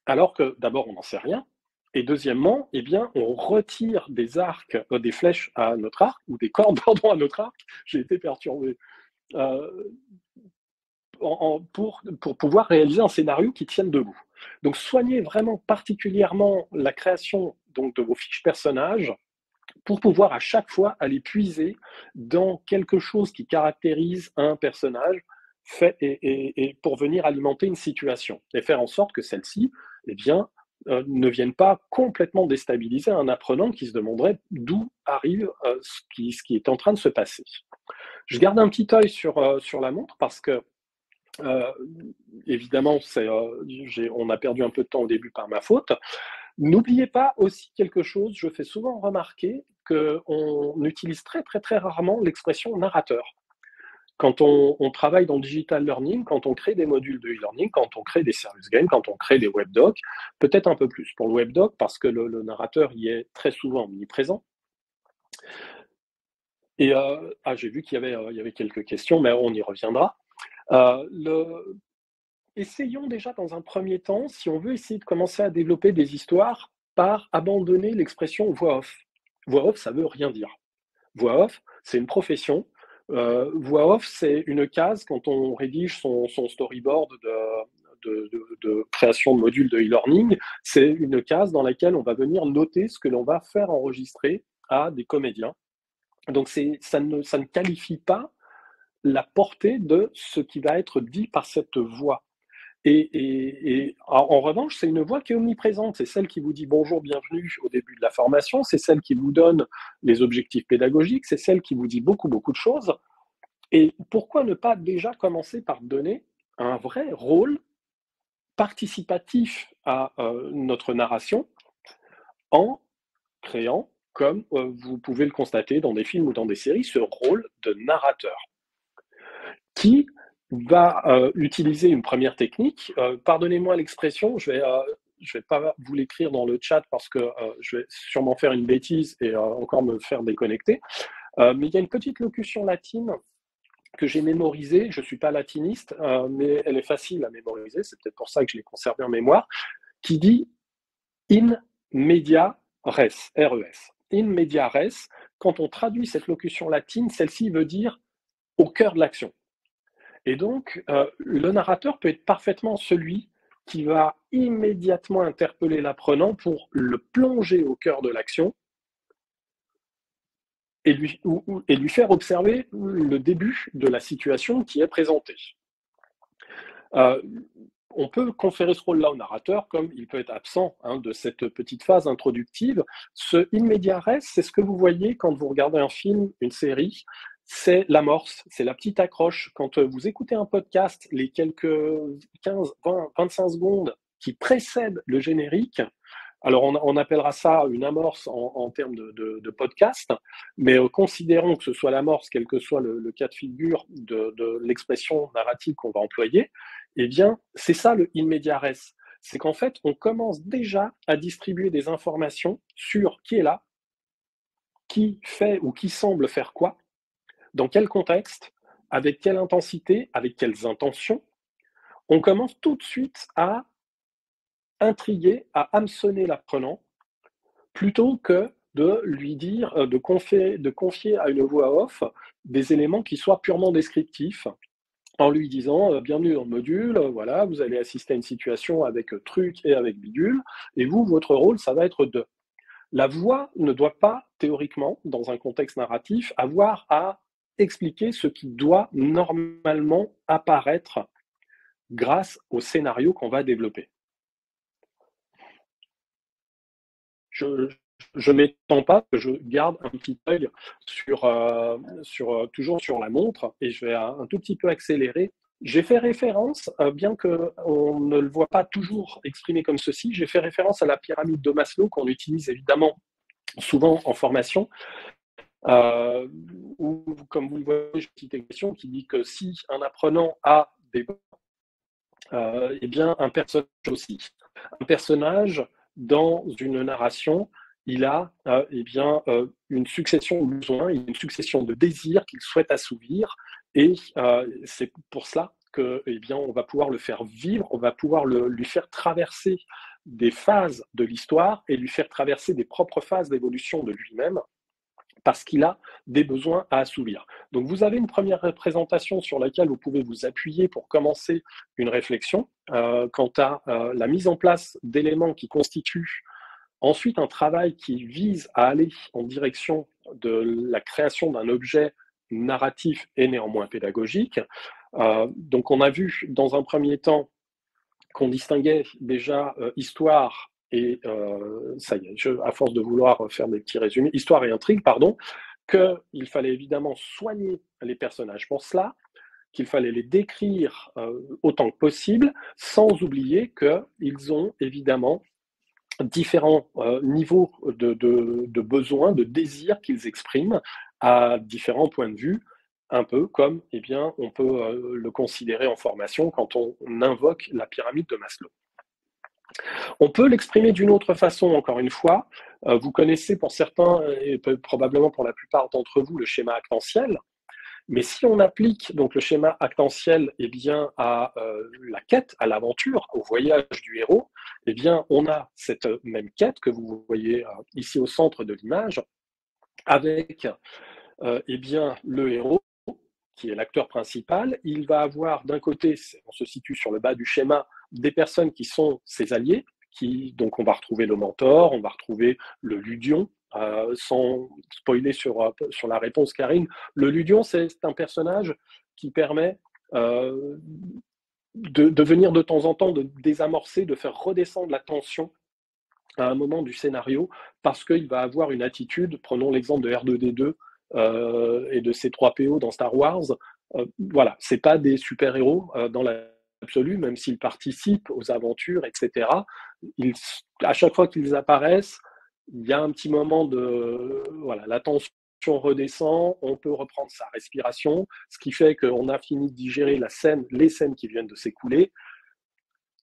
alors que d'abord on n'en sait rien, et deuxièmement, eh bien, on retire des arcs, des flèches à notre arc, ou des cordes, pardon, à notre arc, j'ai été perturbé, pour pouvoir réaliser un scénario qui tienne debout. Donc soignez vraiment particulièrement la création donc, de vos fiches personnages, pour pouvoir à chaque fois aller puiser dans quelque chose qui caractérise un personnage fait, et pour venir alimenter une situation et faire en sorte que celle-ci eh bien, ne vienne pas complètement déstabiliser un apprenant qui se demanderait d'où arrive ce qui est en train de se passer. Je garde un petit œil sur la montre parce que évidemment, on a perdu un peu de temps au début par ma faute. N'oubliez pas aussi quelque chose, je fais souvent remarquer qu'on utilise très très très rarement l'expression narrateur. Quand on travaille dans le digital learning, quand on crée des modules de e-learning, quand on crée des service games, quand on crée des webdocs, peut-être un peu plus pour le webdoc parce que le narrateur y est très souvent omniprésent. Et j'ai vu qu'il y avait quelques questions, mais on y reviendra. Essayons déjà dans un premier temps, si on veut essayer de commencer à développer des histoires, par abandonner l'expression voix off. Voix off, ça veut rien dire. Voix off, c'est une profession. Voix off, c'est une case quand on rédige son storyboard de création de modules de e-learning. C'est une case dans laquelle on va venir noter ce que l'on va faire enregistrer à des comédiens. Donc ça ne qualifie pas la portée de ce qui va être dit par cette voix. Et en revanche, c'est une voix qui est omniprésente. C'est celle qui vous dit bonjour, bienvenue au début de la formation. C'est celle qui vous donne les objectifs pédagogiques. C'est celle qui vous dit beaucoup, beaucoup de choses. Et pourquoi ne pas déjà commencer par donner un vrai rôle participatif à notre narration en créant, comme vous pouvez le constater dans des films ou dans des séries, ce rôle de narrateur qui va utiliser une première technique. Pardonnez-moi l'expression, je vais pas vous l'écrire dans le chat parce que je vais sûrement faire une bêtise et encore me faire déconnecter. Mais il y a une petite locution latine que j'ai mémorisée. Je ne suis pas latiniste, mais elle est facile à mémoriser. C'est peut-être pour ça que je l'ai conservée en mémoire, qui dit in media res, R-E-S. In media res, quand on traduit cette locution latine, celle-ci veut dire au cœur de l'action. Et donc, le narrateur peut être parfaitement celui qui va immédiatement interpeller l'apprenant pour le plonger au cœur de l'action et lui faire observer le début de la situation qui est présentée. On peut conférer ce rôle-là au narrateur, comme il peut être absent de cette petite phase introductive. Ce in media res, c'est ce que vous voyez quand vous regardez un film, une série. C'est l'amorce, c'est la petite accroche. Quand vous écoutez un podcast, les quelques 15, 20, 25 secondes qui précèdent le générique, alors on appellera ça une amorce en termes de podcast, mais considérons que ce soit l'amorce, quel que soit le cas de figure de l'expression narrative qu'on va employer, eh bien, c'est ça le in media res. C'est qu'en fait, on commence déjà à distribuer des informations sur qui est là, qui fait ou qui semble faire quoi, dans quel contexte, avec quelle intensité, avec quelles intentions. On commence tout de suite à intriguer, à hameçonner l'apprenant, plutôt que de lui dire, de confier à une voix off des éléments qui soient purement descriptifs, en lui disant bienvenue dans le module, voilà, vous allez assister à une situation avec truc et avec bidule, et vous, votre rôle, ça va être de. La voix ne doit pas, théoriquement, dans un contexte narratif, avoir à expliquer ce qui doit normalement apparaître grâce au scénario qu'on va développer. Je ne m'étends pas, je garde un petit œil toujours sur la montre et je vais un tout petit peu accélérer J'ai fait référence, bien qu'on ne le voit pas toujours exprimé comme ceci, j'ai fait référence à la pyramide de Maslow qu'on utilise évidemment souvent en formation, où, comme vous le voyez, j'ai une petite équation qui dit que si un apprenant a des eh bien, un personnage aussi. Un personnage, dans une narration, il a eh bien, une succession de besoins, une succession de désirs qu'il souhaite assouvir, et c'est pour cela que, eh bien, on va pouvoir le faire vivre, on va pouvoir lui faire traverser des phases de l'histoire et lui faire traverser des propres phases d'évolution de lui-même, parce qu'il a des besoins à assouvir. Donc vous avez une première représentation sur laquelle vous pouvez vous appuyer pour commencer une réflexion quant à la mise en place d'éléments qui constituent ensuite un travail qui vise à aller en direction de la création d'un objet narratif et néanmoins pédagogique. Donc on a vu dans un premier temps qu'on distinguait déjà histoire et ça y est, à force de vouloir faire des petits résumés, histoire et intrigue, pardon, qu'il fallait évidemment soigner les personnages pour cela, qu'il fallait les décrire autant que possible, sans oublier qu'ils ont évidemment différents niveaux de besoins, de désirs qu'ils expriment à différents points de vue, un peu comme eh bien, on peut le considérer en formation quand on invoque la pyramide de Maslow. On peut l'exprimer d'une autre façon, encore une fois. Vous connaissez pour certains, et probablement pour la plupart d'entre vous, le schéma actentiel. Mais si on applique donc le schéma actentiel eh bien, à la quête, à l'aventure, au voyage du héros, eh bien, on a cette même quête que vous voyez ici au centre de l'image, avec eh bien, le héros, qui est l'acteur principal. Il va avoir d'un côté, on se situe sur le bas du schéma, des personnes qui sont ses alliés, donc on va retrouver le mentor, on va retrouver le ludion. Sans spoiler sur la réponse, Karine, le ludion, c'est un personnage qui permet de venir de temps en temps, de désamorcer, de faire redescendre la tension à un moment du scénario, parce qu'il va avoir une attitude, prenons l'exemple de R2D2 et de C3PO dans Star Wars, voilà, c'est pas des super-héros dans l'absolu, même s'ils participent aux aventures, etc. À chaque fois qu'ils apparaissent, il y a un petit moment de... Voilà, la tension redescend, on peut reprendre sa respiration, ce qui fait qu'on a fini de digérer les scènes qui viennent de s'écouler.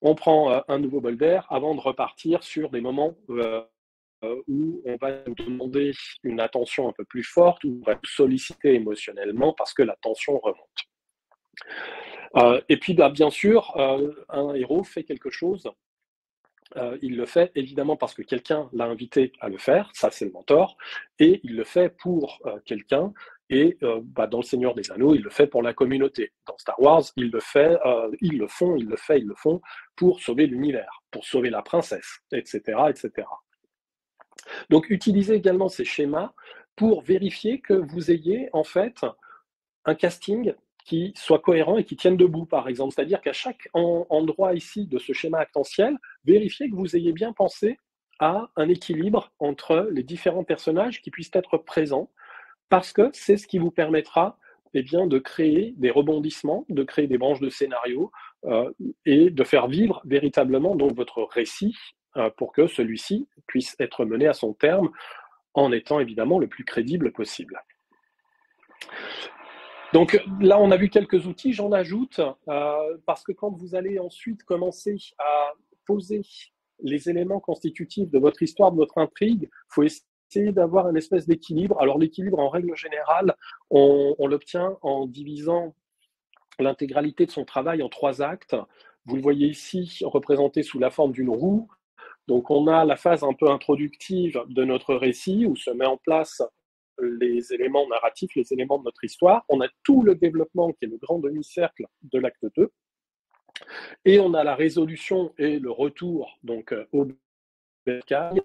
On prend un nouveau bol d'air avant de repartir sur des moments où on va nous demander une attention un peu plus forte, où on va nous solliciter émotionnellement parce que la tension remonte. Et puis, bien sûr, un héros fait quelque chose. Il le fait évidemment parce que quelqu'un l'a invité à le faire, ça c'est le mentor, et il le fait pour quelqu'un, et dans Le Seigneur des Anneaux, il le fait pour la communauté. Dans Star Wars, ils le font pour sauver l'univers, pour sauver la princesse, etc., etc. Donc utilisez également ces schémas pour vérifier que vous ayez en fait un casting qui soit cohérent et qui tienne debout, par exemple. C'est-à-dire qu'à chaque endroit ici de ce schéma actentiel, vérifiez que vous ayez bien pensé à un équilibre entre les différents personnages qui puissent être présents, parce que c'est ce qui vous permettra eh bien, de créer des rebondissements, de créer des branches de scénario et de faire vivre véritablement donc, votre récit pour que celui-ci puisse être mené à son terme en étant évidemment le plus crédible possible. Donc là, on a vu quelques outils, j'en ajoute, parce que quand vous allez ensuite commencer à poser les éléments constitutifs de votre histoire, de votre intrigue, il faut essayer d'avoir une espèce d'équilibre. Alors l'équilibre, en règle générale, on l'obtient en divisant l'intégralité de son travail en 3 actes. Vous le voyez ici représenté sous la forme d'une roue. Donc on a la phase un peu introductive de notre récit, où se met en place les éléments narratifs, les éléments de notre histoire. On a tout le développement qui est le grand demi-cercle de l'acte 2. Et on a la résolution et le retour donc au bercail,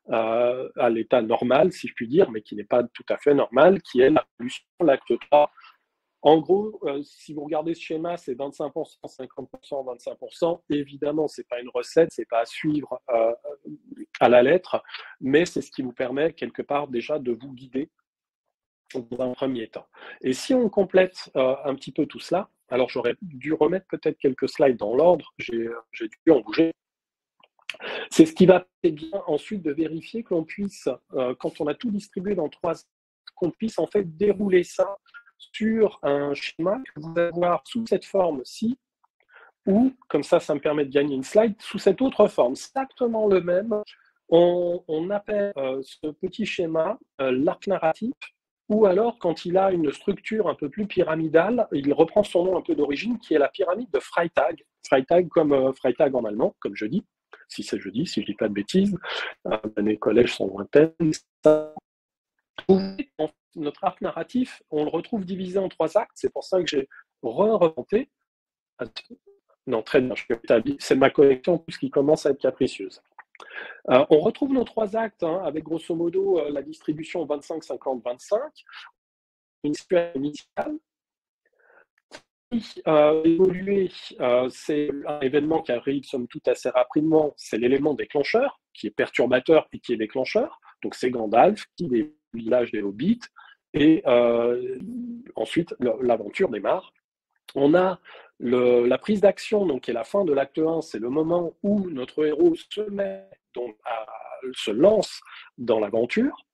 à l'état normal, si je puis dire, mais qui n'est pas tout à fait normal, qui est la résolution, l'acte 3. En gros, si vous regardez ce schéma, c'est 25%, 50%, 25%. Évidemment, ce n'est pas une recette, ce n'est pas à suivre à la lettre, mais c'est ce qui vous permet quelque part déjà de vous guider dans un premier temps. Et si on complète un petit peu tout cela, Alors, j'aurais dû remettre peut-être quelques slides dans l'ordre, j'ai dû en bouger. C'est ce qui va permettre bien ensuite de vérifier que l'on puisse, quand on a tout distribué dans 3, qu'on puisse en fait dérouler ça sur un schéma que vous allez voir sous cette forme-ci, ou, comme ça me permet de gagner une slide, sous cette autre forme, exactement le même. On appelle ce petit schéma l'arc narratif, ou alors quand il a une structure un peu plus pyramidale, il reprend son nom un peu d'origine, qui est la pyramide de Freytag. Freytag comme Freytag en allemand, comme je dis, si c'est jeudi, si je ne dis pas de bêtises. Les collèges sont lointaines. Notre arc narratif, on le retrouve divisé en 3 actes, c'est pour ça que j'ai remonté. Non, très bien, je suis établi. C'est ma connexion, tout ce qui commence à être capricieuse. On retrouve nos 3 actes, avec grosso modo la distribution 25-50-25, une situation initiale. Évoluer, c'est un événement qui arrive somme toute assez rapidement, c'est l'élément déclencheur, qui est perturbateur et qui est déclencheur. Donc c'est Gandalf qui est des villages des hobbits, et ensuite l'aventure démarre. On a la prise d'action, donc qui est la fin de l'acte 1, c'est le moment où notre héros se lance dans l'aventure,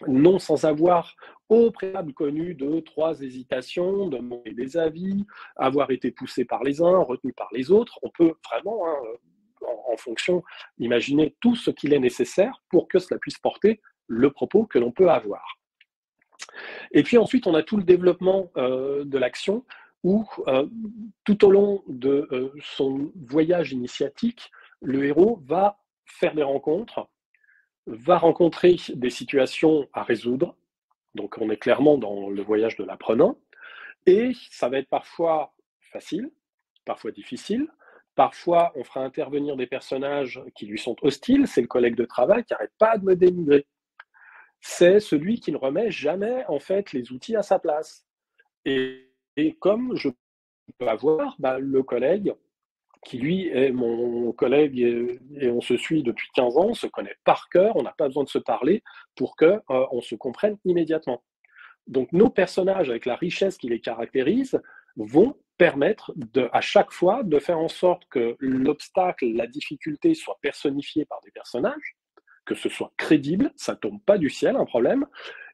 non sans avoir au préalable connu 2, 3 hésitations, demander des avis, avoir été poussé par les uns, retenu par les autres. On peut vraiment, en fonction, imaginer tout ce qu'il est nécessaire pour que cela puisse porter le propos que l'on peut avoir. Et puis ensuite, on a tout le développement de l'action, où tout au long de son voyage initiatique, le héros va faire des rencontres, va rencontrer des situations à résoudre, donc on est clairement dans le voyage de l'apprenant, et ça va être parfois facile, parfois difficile, parfois on fera intervenir des personnages qui lui sont hostiles, c'est le collègue de travail qui n'arrête pas de me dénigrer, c'est celui qui ne remet jamais en fait les outils à sa place. Et comme je peux avoir le collègue qui lui est mon collègue et on se suit depuis 15 ans, on se connaît par cœur, on n'a pas besoin de se parler pour qu'on se comprenne immédiatement. Donc nos personnages, avec la richesse qui les caractérise, vont permettre à chaque fois de faire en sorte que l'obstacle, la difficulté soit personnifiée par des personnages, que ce soit crédible, ça ne tombe pas du ciel un problème,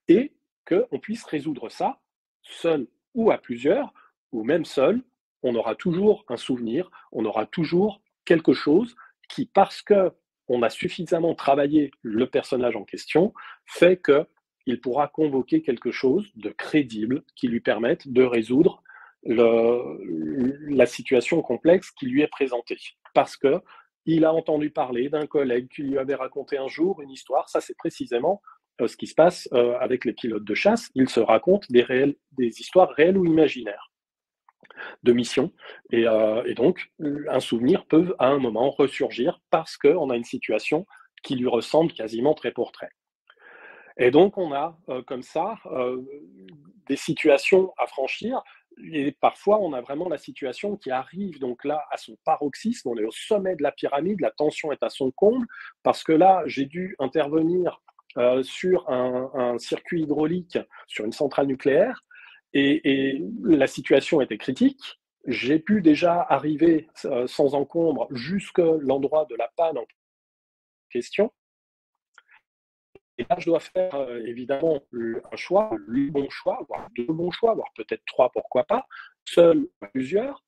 et qu'on puisse résoudre ça seul ou à plusieurs, ou même seul. On aura toujours un souvenir, on aura toujours quelque chose qui, parce qu'on a suffisamment travaillé le personnage en question, fait qu'il pourra convoquer quelque chose de crédible qui lui permette de résoudre la situation complexe qui lui est présentée. Parce qu'il a entendu parler d'un collègue qui lui avait raconté un jour une histoire, ça c'est précisément ce qui se passe avec les pilotes de chasse, ils se racontent des histoires réelles ou imaginaires de mission, et donc un souvenir peut à un moment ressurgir parce qu'on a une situation qui lui ressemble quasiment trait pour trait. Et donc on a comme ça des situations à franchir, et parfois on a vraiment la situation qui arrive donc là à son paroxysme, on est au sommet de la pyramide, la tension est à son comble, parce que là j'ai dû intervenir sur un circuit hydraulique, sur une centrale nucléaire, et la situation était critique. J'ai pu déjà arriver sans encombre jusqu'à l'endroit de la panne en question. Et là, je dois faire évidemment un choix, le bon choix, voire 2 bons choix, voire peut-être 3, pourquoi pas, seul ou plusieurs.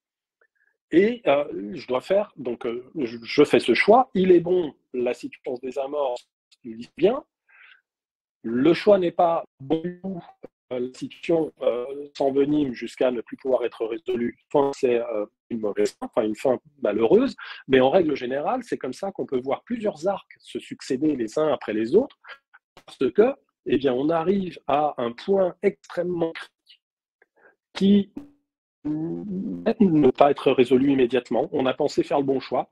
Et je dois faire, donc je fais ce choix. Il est bon, la situation se désamorce, il dit bien. Le choix n'est pas bon, la situation s'envenime jusqu'à ne plus pouvoir être résolue. Enfin, c'est une mauvaise fin, enfin une fin malheureuse, mais en règle générale, c'est comme ça qu'on peut voir plusieurs arcs se succéder les uns après les autres, parce que, eh bien, on arrive à un point extrêmement critique qui ne pas être résolu immédiatement. On a pensé faire le bon choix.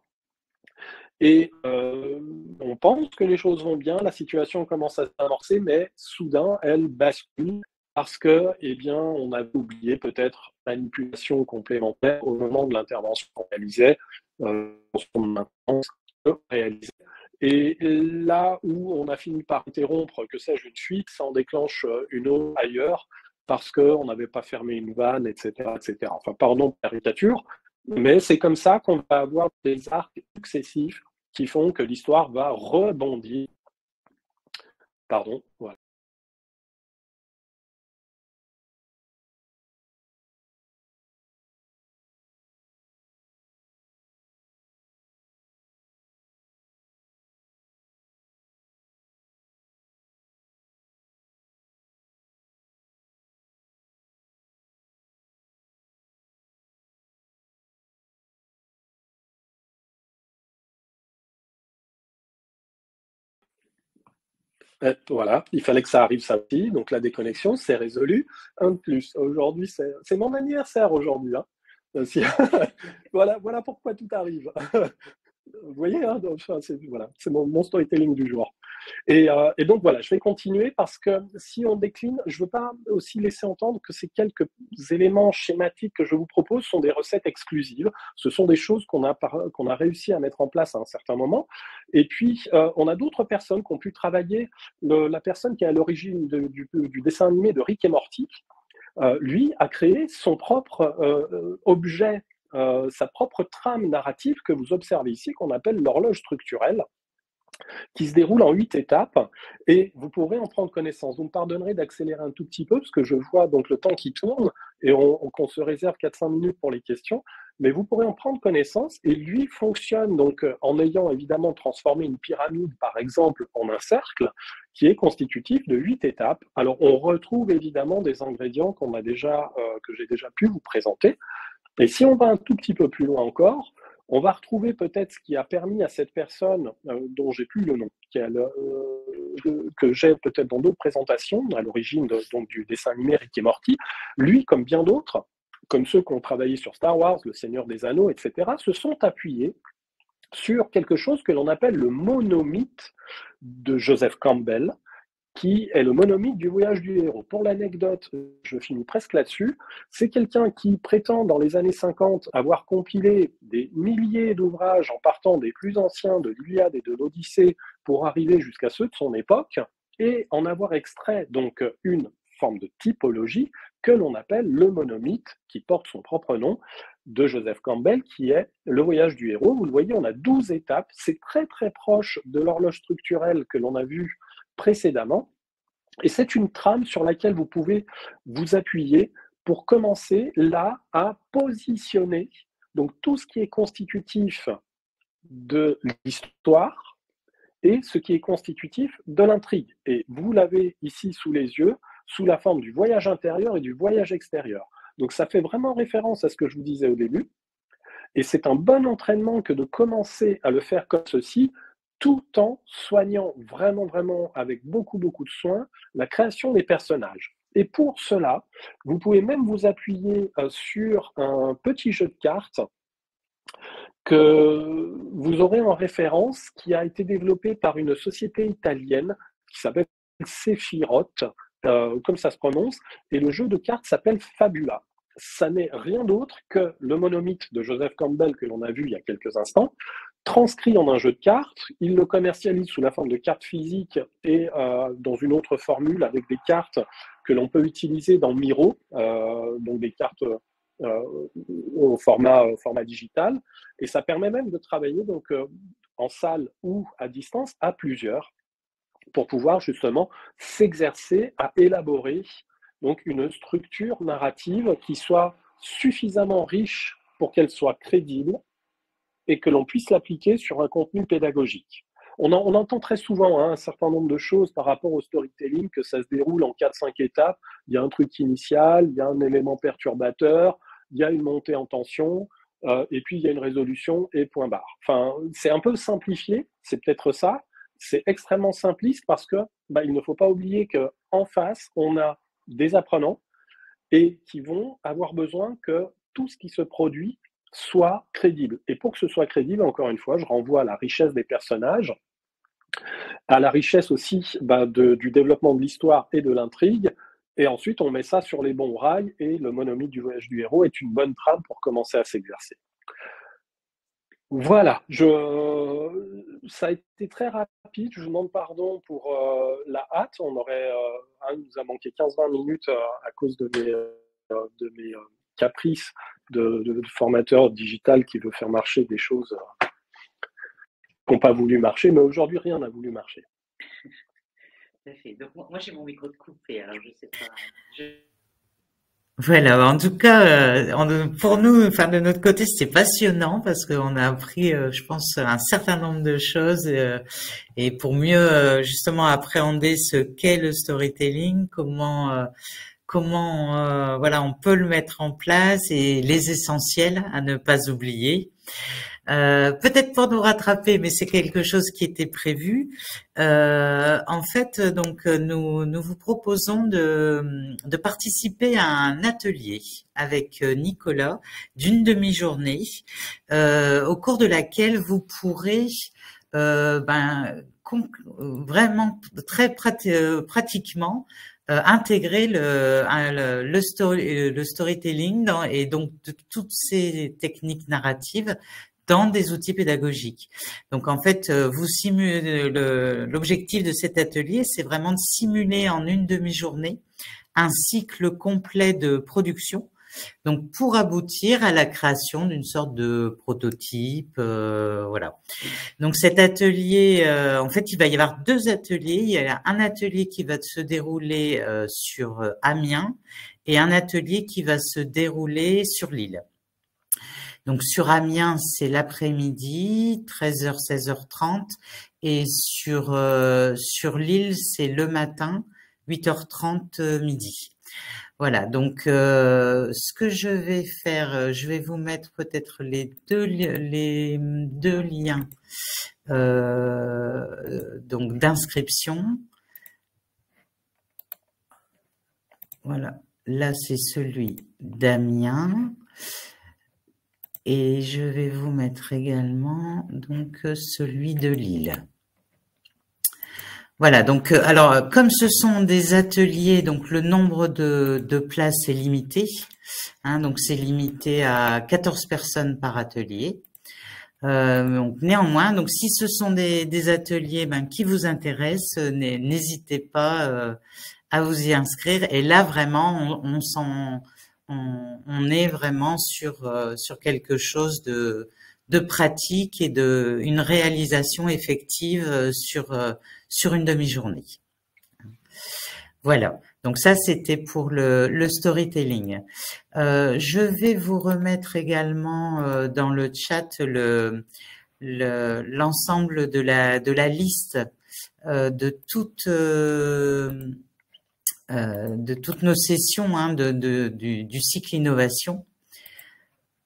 Et on pense que les choses vont bien, la situation commence à s'amorcer, mais soudain, elle bascule parce que, eh bien, on avait oublié peut-être manipulation complémentaire au moment de l'intervention qu'on réalisait, et là où on a fini par interrompre, que sais-je, une fuite, ça en déclenche une autre ailleurs, parce qu'on n'avait pas fermé une vanne, etc., etc. Enfin, pardon pour la caricature, mais c'est comme ça qu'on va avoir des arcs successifs qui font que l'histoire va rebondir. Pardon, voilà. Voilà, il fallait que ça arrive ça aussi, donc la déconnexion, c'est résolu. Un de plus. Aujourd'hui, c'est mon anniversaire aujourd'hui. Hein. Voilà pourquoi tout arrive. Vous voyez, hein, enfin, c'est mon storytelling du jour. Et donc voilà, je vais continuer parce que si on décline, je ne veux pas aussi laisser entendre que ces quelques éléments schématiques que je vous propose sont des recettes exclusives. Ce sont des choses qu'on a réussi à mettre en place à un certain moment. Et puis, on a d'autres personnes qui ont pu travailler. La personne qui est à l'origine du dessin animé de Rick et Morty, lui, a créé son propre objet, sa propre trame narrative que vous observez ici, qu'on appelle l'horloge structurelle, qui se déroule en 8 étapes, et vous pourrez en prendre connaissance. Vous me pardonnerez d'accélérer un tout petit peu, parce que je vois donc le temps qui tourne, et qu'on se réserve 4-5 minutes pour les questions, mais vous pourrez en prendre connaissance, et lui fonctionne donc en ayant évidemment transformé une pyramide, par exemple, en un cercle, qui est constitutif de 8 étapes. Alors, on retrouve évidemment des ingrédients que j'ai déjà pu vous présenter, et si on va un tout petit peu plus loin encore, on va retrouver peut-être ce qui a permis à cette personne, dont j'ai plus le nom, que j'ai peut-être dans d'autres présentations, à l'origine donc du dessin animé Rick et Morty, lui, comme bien d'autres, comme ceux qui ont travaillé sur Star Wars, Le Seigneur des Anneaux, etc., se sont appuyés sur quelque chose que l'on appelle le monomythe de Joseph Campbell, qui est le monomythe du voyage du héros. Pour l'anecdote, je finis presque là-dessus, c'est quelqu'un qui prétend dans les années 50 avoir compilé des milliers d'ouvrages en partant des plus anciens de l'Iliade et de l'Odyssée pour arriver jusqu'à ceux de son époque, et en avoir extrait donc une forme de typologie que l'on appelle le monomythe, qui porte son propre nom, de Joseph Campbell, qui est le voyage du héros. Vous le voyez, on a 12 étapes, c'est très très proche de l'horloge structurelle que l'on a vue précédemment, et c'est une trame sur laquelle vous pouvez vous appuyer pour commencer là à positionner donc tout ce qui est constitutif de l'histoire et ce qui est constitutif de l'intrigue. Et vous l'avez ici sous les yeux, sous la forme du voyage intérieur et du voyage extérieur. Donc ça fait vraiment référence à ce que je vous disais au début, et c'est un bon entraînement que de commencer à le faire comme ceci, tout en soignant vraiment, vraiment avec beaucoup, beaucoup de soin la création des personnages. Et pour cela, vous pouvez même vous appuyer sur un petit jeu de cartes que vous aurez en référence, qui a été développé par une société italienne qui s'appelle Sephiroth, comme ça se prononce, et le jeu de cartes s'appelle Fabula. Ça n'est rien d'autre que le monomythe de Joseph Campbell que l'on a vu il y a quelques instants, transcrit en un jeu de cartes. Il le commercialise sous la forme de cartes physiques et dans une autre formule avec des cartes que l'on peut utiliser dans Miro, donc des cartes au format digital. Et ça permet même de travailler donc, en salle ou à distance à plusieurs, pour pouvoir justement s'exercer à élaborer donc une structure narrative qui soit suffisamment riche pour qu'elle soit crédible et que l'on puisse l'appliquer sur un contenu pédagogique. On entend très souvent un certain nombre de choses par rapport au storytelling, que ça se déroule en 4-5 étapes. Il y a un truc initial, il y a un élément perturbateur, il y a une montée en tension, et puis il y a une résolution et point barre. Enfin, c'est un peu simplifié, c'est peut-être ça. C'est extrêmement simpliste parce que il ne faut pas oublier qu'en face, on a des apprenants et qui vont avoir besoin que tout ce qui se produit soit crédible. Et pour que ce soit crédible, encore une fois, je renvoie à la richesse des personnages, à la richesse aussi du développement de l'histoire et de l'intrigue, et ensuite on met ça sur les bons rails, et le monomythe du voyage du héros est une bonne trame pour commencer à s'exercer. Voilà, ça a été très rapide. Je vous demande pardon pour la hâte. Il nous a manqué 15-20 minutes à cause de mes caprices de formateur digital qui veut faire marcher des choses qui n'ont pas voulu marcher. Mais aujourd'hui, rien n'a voulu marcher. Tout à fait. Donc, moi j'ai mon micro de coupé, alors je sais pas. Voilà, en tout cas, pour nous, enfin de notre côté, c'était passionnant parce qu'on a appris, je pense, un certain nombre de choses et pour mieux justement appréhender ce qu'est le storytelling, comment voilà, on peut le mettre en place et les essentiels à ne pas oublier. Peut-être pour nous rattraper, mais c'est quelque chose qui était prévu. En fait, donc nous vous proposons de participer à un atelier avec Nicolas d'une demi-journée, au cours de laquelle vous pourrez vraiment très pratiquement intégrer le storytelling et donc de toutes ces techniques narratives dans des outils pédagogiques. Donc en fait, vous simulez l'objectif de cet atelier, c'est vraiment de simuler en une demi-journée un cycle complet de production. Donc pour aboutir à la création d'une sorte de prototype, voilà. Donc cet atelier, en fait, il va y avoir deux ateliers. Il y a un atelier qui va se dérouler sur Amiens et un atelier qui va se dérouler sur Lille. Donc sur Amiens, c'est l'après-midi, 13h, 16h30, et sur Lille, c'est le matin, 8h30 midi. Voilà, donc ce que je vais faire, je vais vous mettre peut-être les deux liens donc d'inscription. Voilà, là c'est celui d'Amiens. Et je vais vous mettre également donc celui de Lille. Voilà, donc alors comme ce sont des ateliers, donc le nombre de places est limité, hein, donc c'est limité à 14 personnes par atelier. Donc néanmoins, donc si ce sont des ateliers qui vous intéressent, n'hésitez pas à vous y inscrire. Et là vraiment, on est vraiment sur quelque chose de pratique et une réalisation effective sur une demi-journée. Voilà. Donc ça, c'était pour le storytelling. Je vais vous remettre également dans le chat l'ensemble de la liste de toutes nos sessions du cycle innovation,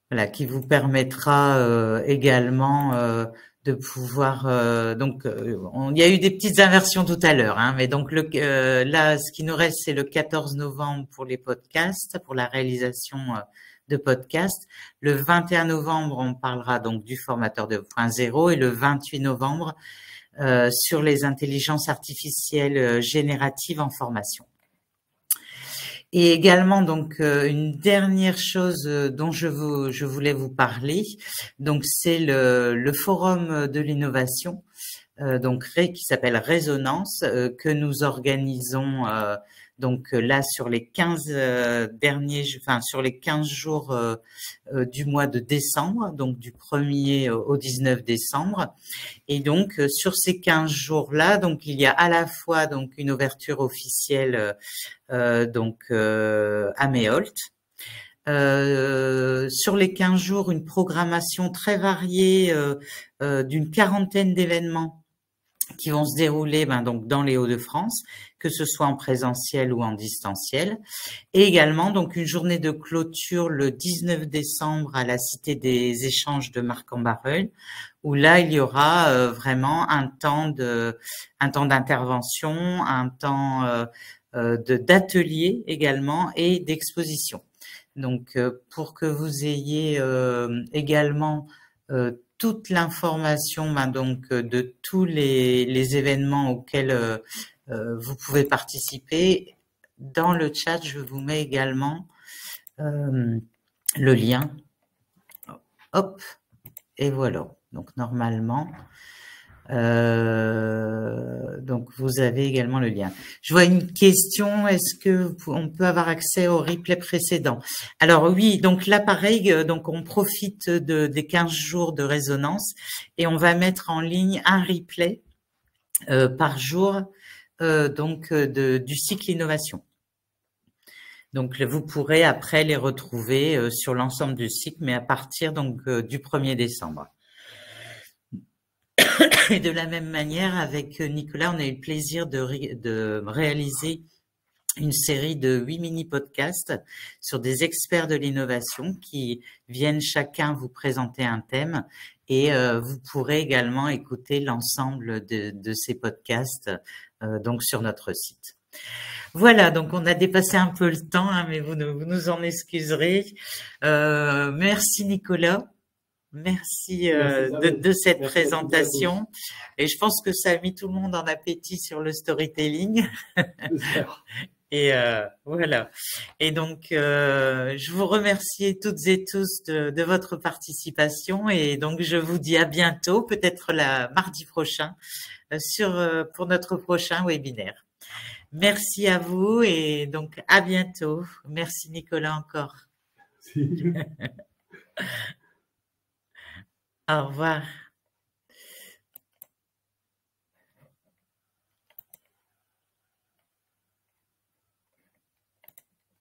voilà, qui vous permettra également de pouvoir il y a eu des petites inversions tout à l'heure, mais donc là ce qui nous reste c'est le 14 novembre pour les podcasts, pour la réalisation de podcasts. Le 21 novembre on parlera donc du formateur 2.0 et le 28 novembre sur les intelligences artificielles génératives en formation. Et également donc une dernière chose dont je voulais vous parler, donc c'est le forum de l'innovation, qui s'appelle Résonance, que nous organisons donc là sur les 15 sur les 15 jours du mois de décembre, donc du 1er au 19 décembre. Et donc sur ces 15 jours-là, donc il y a à la fois donc une ouverture officielle à Méholt. Sur les 15 jours, une programmation très variée d'une quarantaine d'événements qui vont se dérouler donc dans les Hauts-de-France, que ce soit en présentiel ou en distanciel, et également donc une journée de clôture le 19 décembre à la Cité des Échanges de Marc-en-Barœul, où là il y aura vraiment un temps d'intervention, un temps d'atelier également et d'exposition. Donc pour que vous ayez également toute l'information de tous les événements auxquels vous pouvez participer, dans le chat je vous mets également le lien. Hop, Et voilà. Donc, normalement, donc vous avez également le lien. Je vois une question, est-ce que on peut avoir accès au replay précédent? Alors oui, donc là pareil, donc on profite des 15 jours de résonance et on va mettre en ligne un replay par jour donc du cycle innovation. Donc vous pourrez après les retrouver sur l'ensemble du cycle, mais à partir donc du 1er décembre. Et de la même manière, avec Nicolas, on a eu le plaisir de réaliser une série de 8 mini-podcasts sur des experts de l'innovation qui viennent chacun vous présenter un thème et vous pourrez également écouter l'ensemble de ces podcasts donc sur notre site. Voilà, donc on a dépassé un peu le temps, hein, mais vous nous en excuserez. Merci Nicolas. Merci de cette présentation. Et je pense que ça a mis tout le monde en appétit sur le storytelling. Et voilà. Et donc, je vous remercie toutes et tous de votre participation. Et donc, je vous dis à bientôt, peut-être mardi prochain, pour notre prochain webinaire. Merci à vous et donc à bientôt. Merci Nicolas encore. Au revoir.